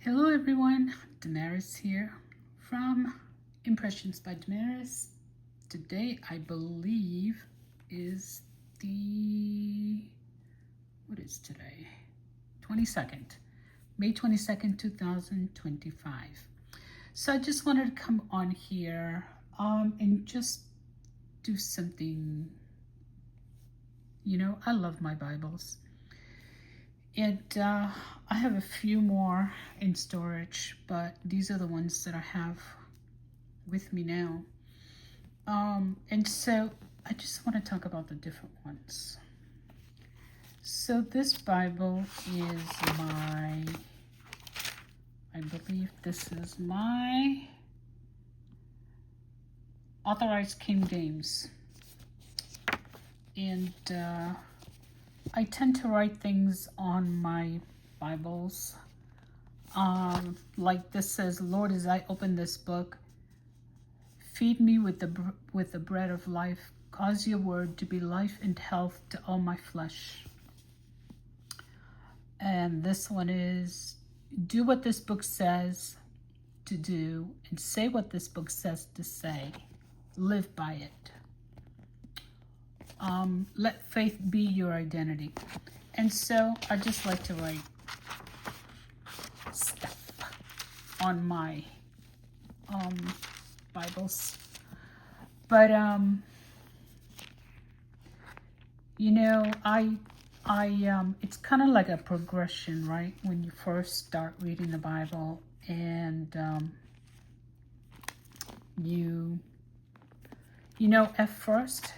Hello everyone, Damaris here from Impressions by Damaris. Today I believe is what is today? 22nd, May 22nd, 2025. So I just wanted to come on here and just do something. I love my Bibles. And I have a few more in storage, but these are the ones that I have with me now. And so I just want to talk about the different ones. So this Bible is I believe this is my Authorized King James. And I tend to write things on my Bibles. Like this says, Lord, as I open this book, feed me with the bread of life. Cause your word to be life and health to all my flesh. And this one is, do what this book says to do and say what this book says to say. Live by it. Let faith be your identity. And so I just like to write stuff on my Bibles. But it's kind of like a progression, right? When you first start reading the Bible and at first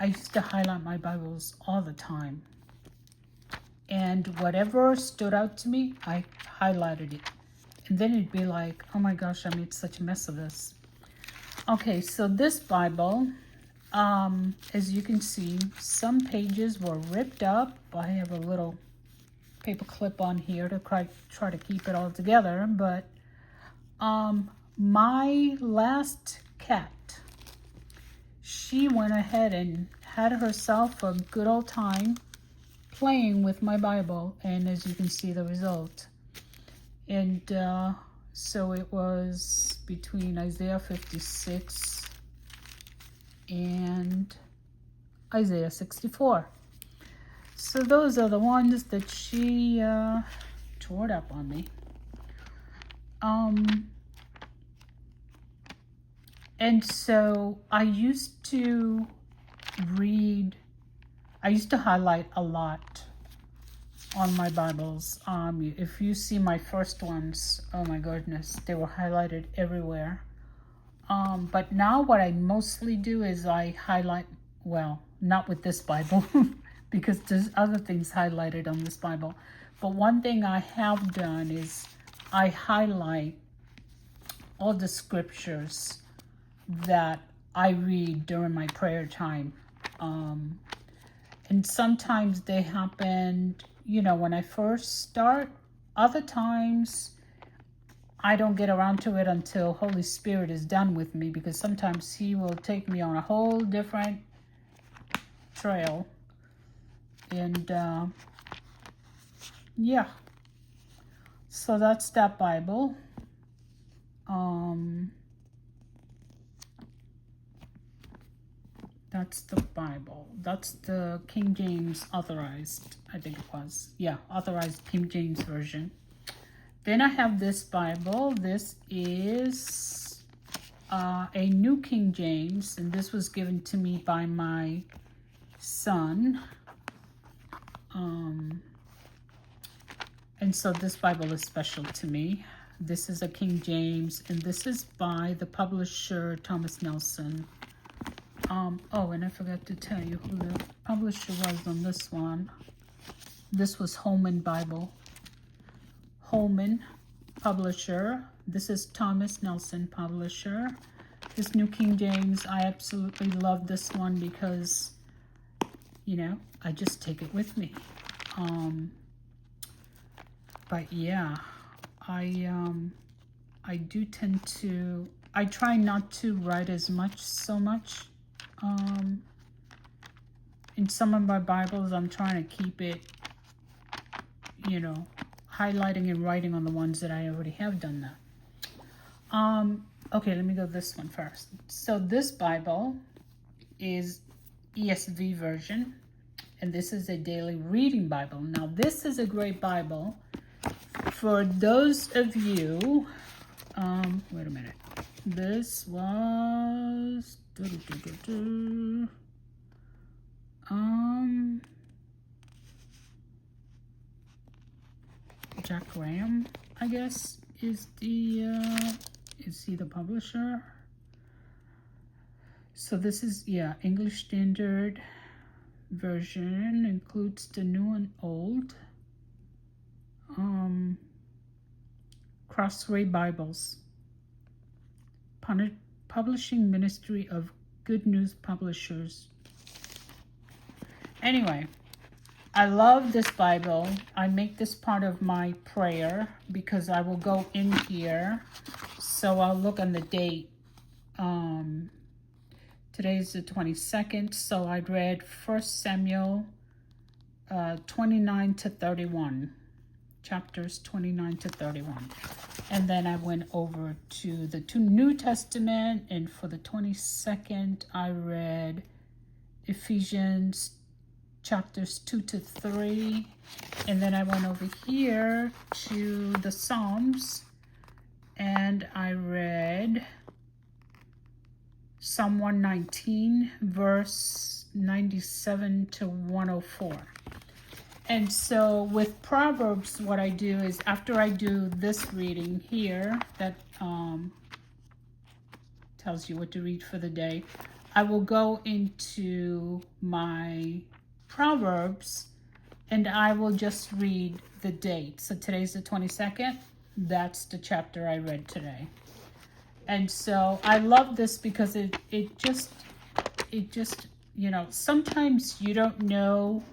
I used to highlight my Bibles all the time. And whatever stood out to me, I highlighted it. And then it'd be like, oh my gosh, I made such a mess of this. Okay, so this Bible, as you can see, some pages were ripped up. I have a little paper clip on here to try to keep it all together. But my last cat, she went ahead and had herself a good old time playing with my Bible, and as you can see the result. And so it was between Isaiah 56 and Isaiah 64. So those are the ones that she tore it up on me. And so I used to highlight a lot on my Bibles. If you see my first ones, oh my goodness, they were highlighted everywhere. But now what I mostly do is I highlight, well, not with this Bible, because there's other things highlighted on this Bible. But one thing I have done is I highlight all the scriptures that I read during my prayer time. And sometimes they happen, when I first start. Other times I don't get around to it until Holy Spirit is done with me, because sometimes He will take me on a whole different trail. And yeah, so that's that Bible. That's the Bible. That's the King James Authorized, I think it was. Yeah, Authorized King James Version. Then I have this Bible. This is a New King James, and this was given to me by my son. And so this Bible is special to me. This is a King James, and this is by the publisher Thomas Nelson. Oh, and I forgot to tell you who the publisher was on this one. This was Holman Bible. Holman, publisher. This is Thomas Nelson, publisher. This New King James, I absolutely love this one because, I just take it with me. But yeah, I do tend to, I try not to write so much. In some of my Bibles, I'm trying to keep it, highlighting and writing on the ones that I already have done that. Okay, let me go this one first. So this Bible is ESV version, and this is a daily reading Bible. Now this is a great Bible for those of you, wait a minute. This was, Jack Graham, I guess, is he the publisher? So this is, yeah, English Standard Version, includes the new and old. Crossway Bibles. Publishing Ministry of Good News Publishers. Anyway, I love this Bible. I make this part of my prayer because I will go in here. So I'll look on the date. Today's the 22nd. So I read 1 Samuel 29 to 31. Chapters 29 to 31. And then I went over to the New Testament. And for the 22nd, I read Ephesians chapters 2 to 3, and then I went over here to the Psalms, and I read Psalm 119, verse 97 to 104. And so with Proverbs, what I do is after I do this reading here that tells you what to read for the day, I will go into my Proverbs, and I will just read the date. So today's the 22nd. That's the chapter I read today. And so I love this because it just, you know, sometimes you don't know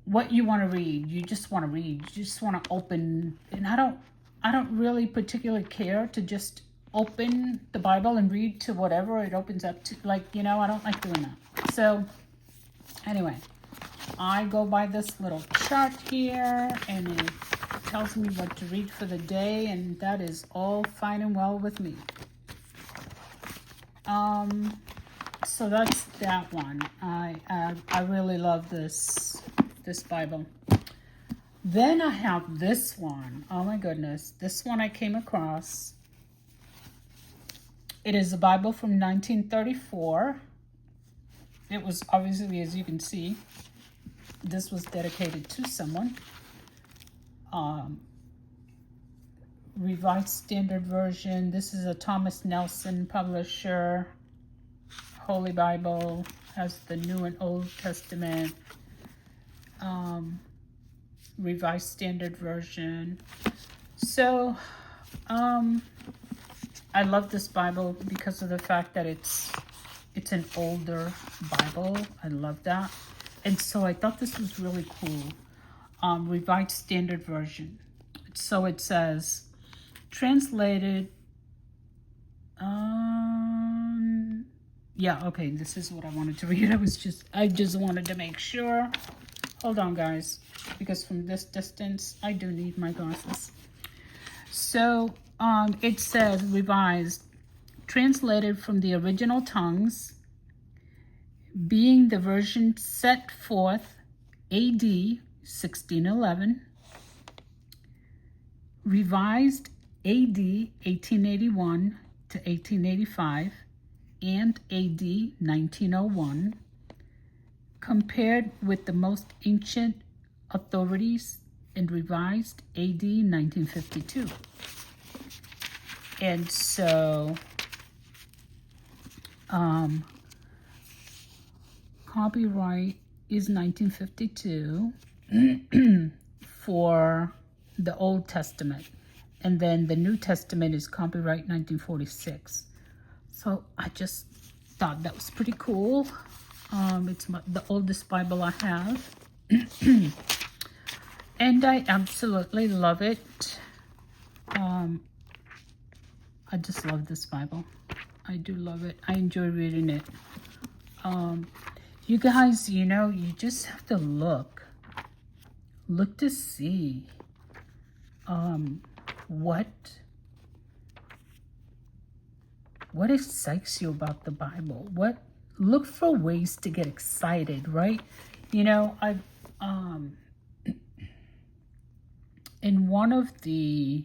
what you want to read. You just want to read. You just want to open. And I don't really particularly care to just open the Bible and read to whatever it opens up to. Like, you know, I don't like doing that. So anyway, I go by this little chart here, and it tells me what to read for the day, and that is all fine and well with me. So that's that one. I really love this Bible. Then I have this one. Oh my goodness, this one I came across. It is a Bible from 1934. It was obviously, as you can see, this was dedicated to someone. Revised Standard Version. This is a Thomas Nelson publisher. Holy Bible has the New and Old Testament. Revised Standard Version. So, I love this Bible because of the fact that it's an older Bible. I love that. And so I thought this was really cool. Revised Standard Version. So it says, translated, yeah, okay, this is what I wanted to read. I just wanted to make sure. Hold on, guys, because from this distance, I do need my glasses. So, it says, revised, translated from the original tongues, being the version set forth AD 1611, revised AD 1881 to 1885, and AD 1901, compared with the most ancient authorities, and revised AD 1952. And so, copyright is 1952 for the Old Testament, and then the New Testament is copyright 1946. So I just thought that was pretty cool. It's the oldest Bible I have. And I absolutely love it. I just love this Bible. I do love it. I enjoy reading it. You guys, you know, you just have to look to see what excites you about the Bible? Look for ways to get excited, right? You know, I've in one of the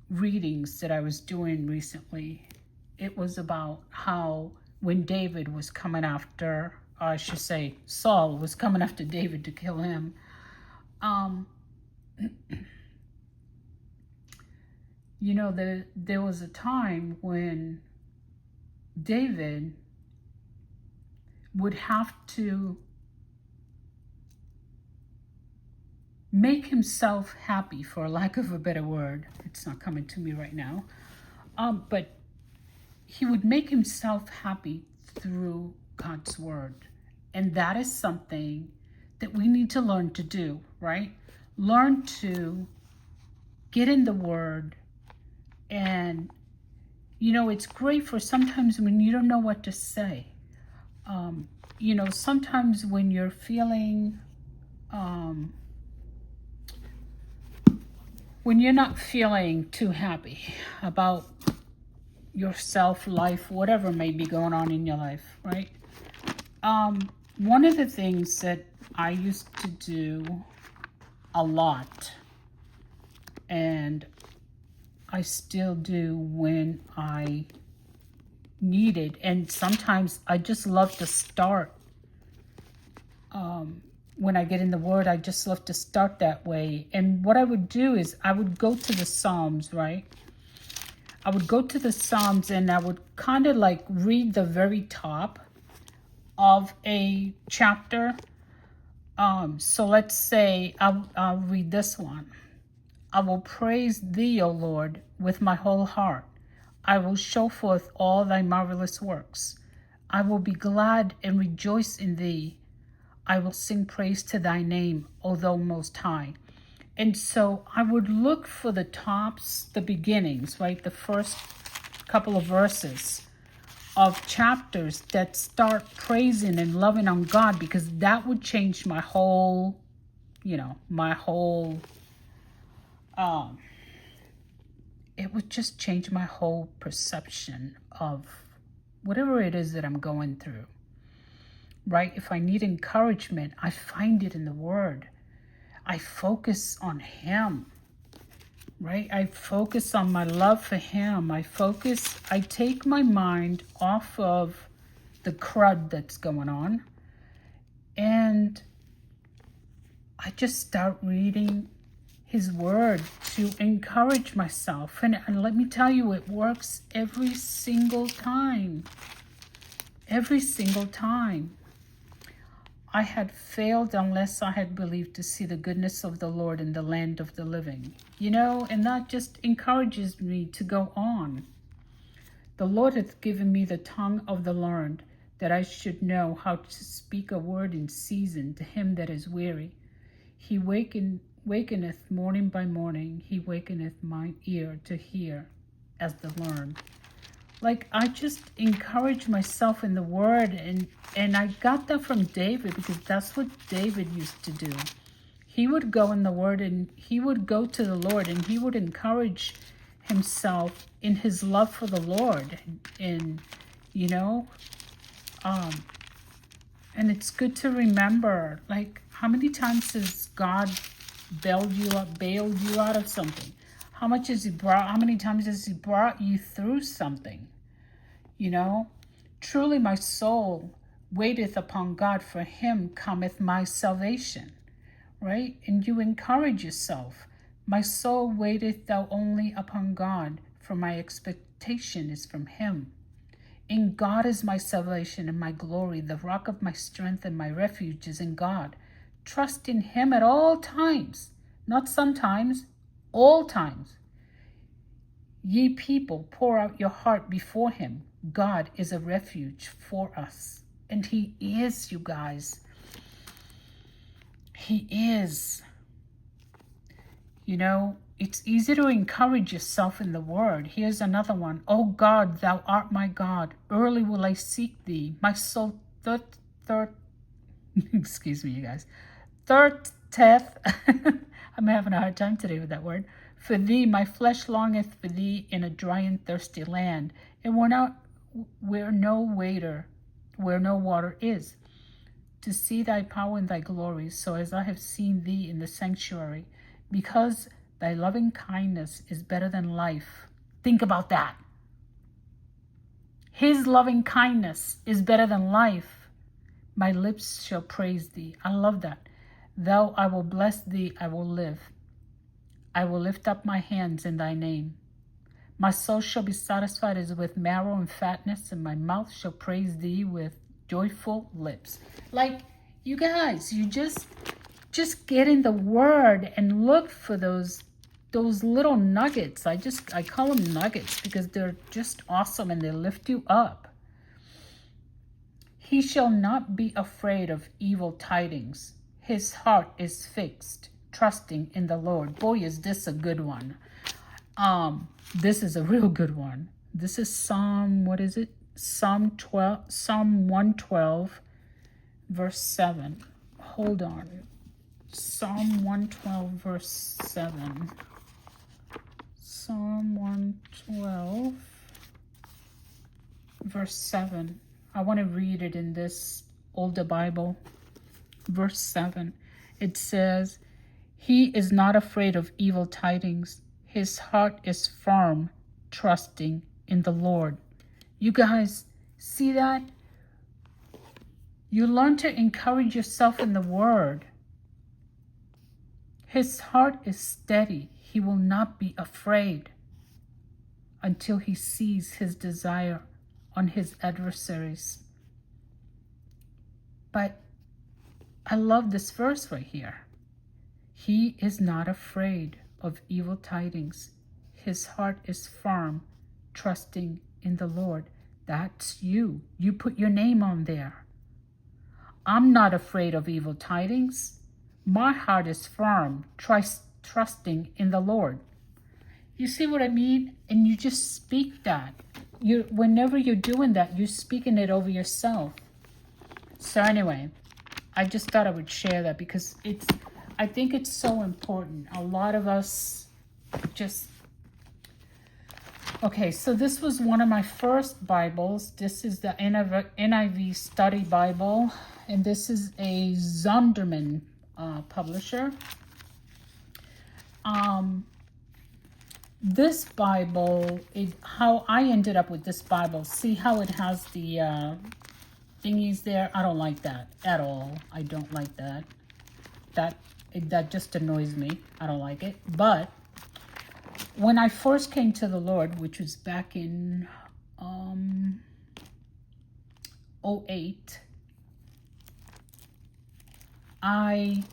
readings that I was doing recently, it was about how when David was coming after, or I should say Saul was coming after David to kill him, you know, there was a time when David would have to make himself happy, for lack of a better word. It's not coming to me right now. But he would make himself happy through God's word. And that is something that we need to learn to do, right? Learn to get in the word. And, you know, it's great for sometimes when you don't know what to say. You know, sometimes when you're feeling, when you're not feeling too happy about yourself, life, whatever may be going on in your life, right? One of the things that I used to do a lot, and I still do when I need it, and sometimes I just love to start, when I get in the word, I just love to start that way. And what I would do is I would go to the Psalms, right? I would go to the Psalms and I would kind of like read the very top of a chapter. So let's say I'll read this one. I will praise thee, O Lord, with my whole heart. I will show forth all thy marvelous works. I will be glad and rejoice in thee. I will sing praise to thy name, O thou most high. And so I would look for the tops, the beginnings, right? The first couple of verses of chapters that start praising and loving on God, because that would change my whole, you know, it would just change my whole perception of whatever it is that I'm going through, right? If I need encouragement, I find it in the Word. I focus on Him, right? I focus on my love for Him. I take my mind off of the crud that's going on, and I just start reading His Word to encourage myself. And let me tell you, it works every single time. Every single time. I had failed unless I had believed to see the goodness of the Lord in the land of the living. You know, and that just encourages me to go on. The Lord hath given me the tongue of the learned, that I should know how to speak a word in season to him that is weary. He wakeneth morning by morning, he wakeneth mine ear to hear as the learned. Like, I just encourage myself in the word, and I got that from David, because that's what David used to do. He would go in the word, and he would go to the Lord, and he would encourage himself in his love for the Lord. And you know, and it's good to remember, like, how many times has God bailed you out of something? How many times has He brought you through something? You know, truly my soul waiteth upon God, for him cometh my salvation, right? And you encourage yourself. My soul waiteth thou only upon God, for my expectation is from him. In God is my salvation and my glory, the rock of my strength and my refuge is in God. Trust in him at all times, not sometimes, all times. Ye people, pour out your heart before him. God is a refuge for us. And he is, you guys. He is. You know, it's easy to encourage yourself in the word. Here's another one. O God, thou art my God. Early will I seek thee. My soul Excuse me, you guys. Thirteth, I'm having a hard time today with that word. For thee, my flesh longeth for thee in a dry and thirsty land, and where no water is, to see thy power and thy glory, so as I have seen thee in the sanctuary, because thy loving kindness is better than life. Think about that. His loving kindness is better than life. My lips shall praise thee. I love that. Though I will bless thee, I will live. I will lift up my hands in thy name. My soul shall be satisfied as with marrow and fatness, and my mouth shall praise thee with joyful lips. Like, you guys, you just get in the word and look for those little nuggets. I call them nuggets because they're just awesome and they lift you up. He shall not be afraid of evil tidings. His heart is fixed, trusting in the Lord. Boy, is this a good one. This is a real good one. This is Psalm 112, verse 7. Hold on. Psalm 112, verse 7. Psalm 112, verse 7. I want to read it in this older Bible. Verse 7. It says, He is not afraid of evil tidings. His heart is firm, trusting in the Lord. You guys, see that? You learn to encourage yourself in the word. His heart is steady. He will not be afraid until he sees his desire on his adversaries. But I love this verse right here. He is not afraid of evil tidings. His heart is firm, trusting in the Lord. That's you. You put your name on there. I'm not afraid of evil tidings. My heart is firm, trusting in the Lord. You see what I mean? And you just speak that. Whenever you're doing that, you're speaking it over yourself. So anyway, I just thought I would share that because I think it's so important. A lot of us okay, so this was one of my first Bibles. This is the NIV Study Bible, and this is a Zondervan publisher. This Bible is how I ended up with this Bible. See how it has the thingies there? I don't like that at all. I don't like that. That just annoys me. I don't like it. But when I first came to the Lord, which was back in 2008, I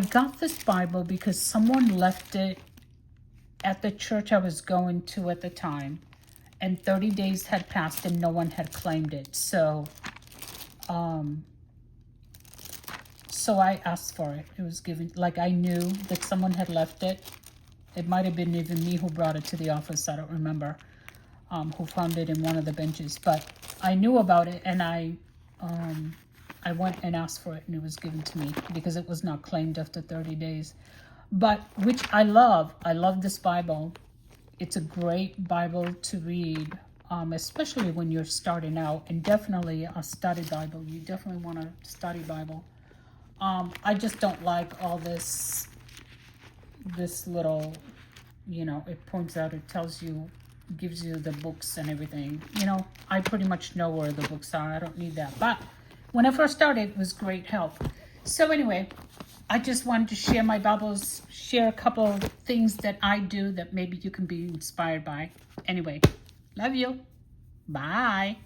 got this Bible because someone left it at the church I was going to at the time, and 30 days had passed and no one had claimed it. So I asked for it. It was given, like I knew that someone had left it. It might have been even me who brought it to the office. I don't remember who found it in one of the benches, but I knew about it, and I went and asked for it, and it was given to me because it was not claimed after 30 days. But which I love. I love this Bible. It's a great Bible to read, especially when you're starting out, and definitely a study Bible. You definitely want a study Bible. I just don't like all this little, it points out, it tells you, gives you the books and everything. I pretty much know where the books are. I don't need that. But when I first started, it was great help. So anyway, I just wanted to share my Bibles, share a couple of things that I do that maybe you can be inspired by. Anyway, love you. Bye.